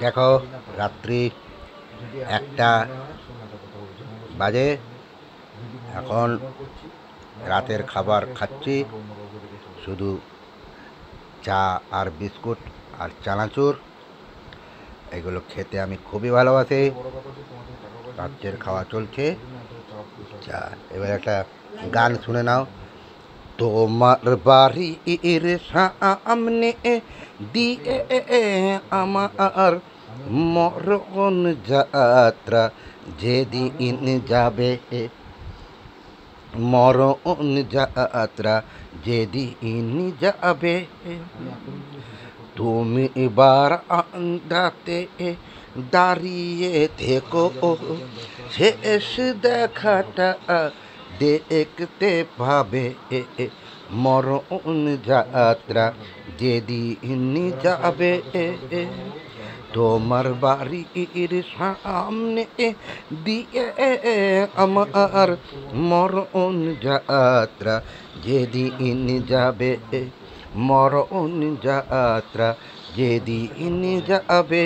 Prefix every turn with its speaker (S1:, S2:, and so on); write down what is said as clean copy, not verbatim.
S1: দেখো রাত্রি 1টা বাজে। এখন রাতের খাবার খাচ্ছি, শুধু চা আর বিস্কুট আর চানাচুর। এগুলো খেতে আমি খুবই ভালোবাসি। রাত্রের খাওয়া চলছে। চা এবার একটা গান শুনে নাও। তোমার বাড়ির সামনে দিয়ে আমার মরণ যাত্রা যেদিন যাবে, মরণ যাত্রা যেদিন যাবে, তুমি বারান্দাতে দাঁড়িয়ে থেকো, শেষ দেখাটা দেখতে পাবে, মরণ যাত্রা যেদিন যাবে। তোমার বাড়ির সামনে দিয়ে আমার মরণ যাত্রা যেদিন যাবে, মরণ যাত্রা যেদিন যাবে।